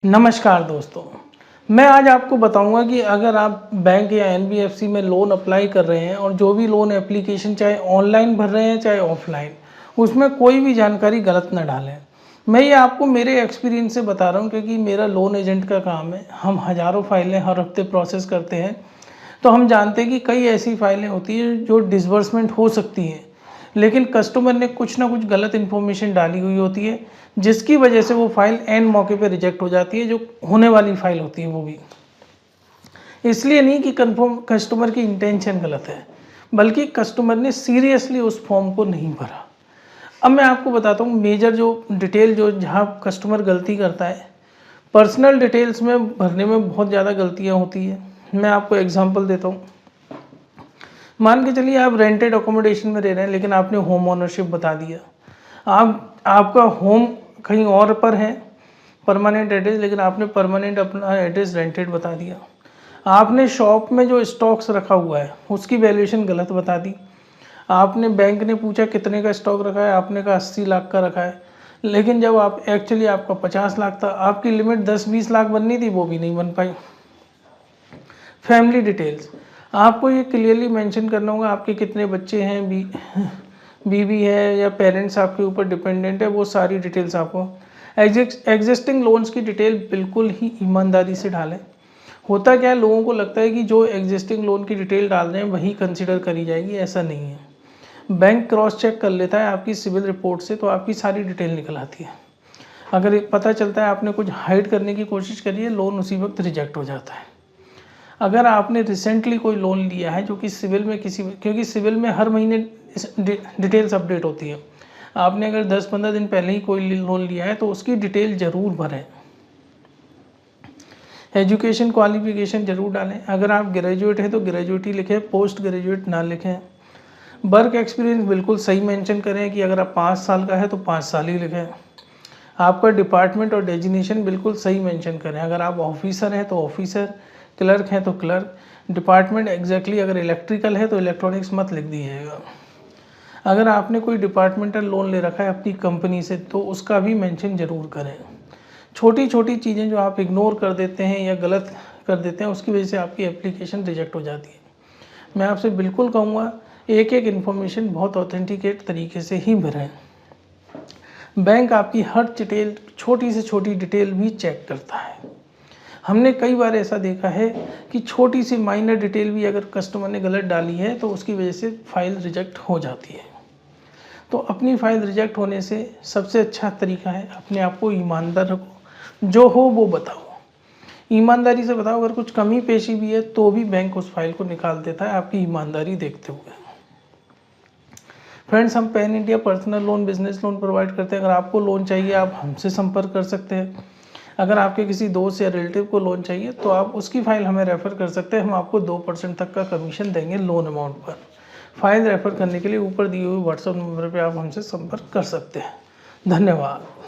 नमस्कार दोस्तों, मैं आज आपको बताऊंगा कि अगर आप बैंक या एनबीएफसी में लोन अप्लाई कर रहे हैं और जो भी लोन एप्लीकेशन चाहे ऑनलाइन भर रहे हैं चाहे ऑफलाइन, उसमें कोई भी जानकारी गलत ना डालें। मैं ये आपको मेरे एक्सपीरियंस से बता रहा हूँ क्योंकि मेरा लोन एजेंट का काम है। हम हज़ारों फाइलें हर हफ्ते प्रोसेस करते हैं, तो हम जानते हैं कि कई ऐसी फाइलें होती हैं जो डिसबर्समेंट हो सकती हैं, लेकिन कस्टमर ने कुछ ना कुछ गलत इन्फॉर्मेशन डाली हुई होती है, जिसकी वजह से वो फाइल एन मौके पे रिजेक्ट हो जाती है, जो होने वाली फाइल होती है वो भी। इसलिए नहीं कि कन्फर्म कस्टमर की इंटेंशन गलत है, बल्कि कस्टमर ने सीरियसली उस फॉर्म को नहीं भरा। अब मैं आपको बताता हूँ मेजर जो डिटेल जो जहाँ कस्टमर गलती करता है। पर्सनल डिटेल्स में भरने में बहुत ज़्यादा गलतियाँ होती है। मैं आपको एग्जांपल देता हूँ। मान के चलिए आप रेंटेड अकोमोडेशन में रह रहे हैं, लेकिन आपने होम ओनरशिप बता दिया। आपका होम कहीं और पर है, परमानेंट एड्रेस, लेकिन आपने परमानेंट अपना एड्रेस रेंटेड बता दिया। आपने शॉप में जो स्टॉक्स रखा हुआ है उसकी वैल्यूएशन गलत बता दी। आपने बैंक ने पूछा कितने का स्टॉक रखा है, आपने कहा 80 लाख का रखा है, लेकिन जब आप एक्चुअली आपका 50 लाख था। आपकी लिमिट 10-20 लाख बननी थी, वो भी नहीं बन पाई। फैमिली डिटेल्स आपको ये क्लियरली मेंशन करना होगा, आपके कितने बच्चे हैं, बीवी है या पेरेंट्स आपके ऊपर डिपेंडेंट है, वो सारी डिटेल्स आपको। एग्जिस्टिंग लोन्स की डिटेल बिल्कुल ही ईमानदारी से डालें। होता क्या है, लोगों को लगता है कि जो एग्जिस्टिंग लोन की डिटेल डाल रहे हैं वही कंसिडर करी जाएगी, ऐसा नहीं है। बैंक क्रॉस चेक कर लेता है आपकी सिविल रिपोर्ट से, तो आपकी सारी डिटेल निकल आती है। अगर पता चलता है आपने कुछ हाइड करने की कोशिश करी है, लोन उसी वक्त रिजेक्ट हो जाता है। अगर आपने रिसेंटली कोई लोन लिया है जो कि सिविल में क्योंकि सिविल में हर महीने डिटेल्स अपडेट होती है। आपने अगर 10-15 दिन पहले ही कोई लोन लिया है तो उसकी डिटेल ज़रूर भरें। एजुकेशन क्वालिफिकेशन ज़रूर डालें। अगर आप ग्रेजुएट हैं तो ग्रेजुएट ही लिखें, पोस्ट ग्रेजुएट ना लिखें। वर्क एक्सपीरियंस बिल्कुल सही मेंशन करें कि अगर आप 5 साल का है तो 5 साल ही लिखें। आपका डिपार्टमेंट और डेजिग्नेशन बिल्कुल सही मेंशन करें। अगर आप ऑफिसर हैं तो ऑफिसर, क्लर्क हैं तो क्लर्क। डिपार्टमेंट एग्जैक्टली अगर इलेक्ट्रिकल है तो इलेक्ट्रॉनिक्स मत लिख दीजिएगा। अगर आपने कोई डिपार्टमेंटल लोन ले रखा है अपनी कंपनी से तो उसका भी मेंशन ज़रूर करें। छोटी छोटी चीज़ें जो आप इग्नोर कर देते हैं या गलत कर देते हैं, उसकी वजह से आपकी एप्लीकेशन रिजेक्ट हो जाती है। मैं आपसे बिल्कुल कहूँगा एक एक इन्फॉर्मेशन बहुत ऑथेंटिकेट तरीके से ही भरें। बैंक आपकी हर डिटेल, छोटी से छोटी डिटेल भी चेक करता है। हमने कई बार ऐसा देखा है कि छोटी सी माइनर डिटेल भी अगर कस्टमर ने गलत डाली है तो उसकी वजह से फ़ाइल रिजेक्ट हो जाती है। तो अपनी फ़ाइल रिजेक्ट होने से सबसे अच्छा तरीका है अपने आप को ईमानदार रखो, जो हो वो बताओ, ईमानदारी से बताओ। अगर कुछ कमी पेशी भी है तो भी बैंक उस फाइल को निकाल देता है आपकी ईमानदारी देखते हुए। फ्रेंड्स, हम pan India personal loan, business loan provide करते हैं। अगर आपको लोन चाहिए आप हमसे संपर्क कर सकते हैं। अगर आपके किसी दोस्त या रिलेटिव को लोन चाहिए तो आप उसकी फ़ाइल हमें रेफ़र कर सकते हैं। हम आपको 2% तक का कमीशन देंगे लोन अमाउंट पर। फ़ाइल रेफ़र करने के लिए ऊपर दिए हुए व्हाट्सएप नंबर पर आप हमसे संपर्क कर सकते हैं। धन्यवाद।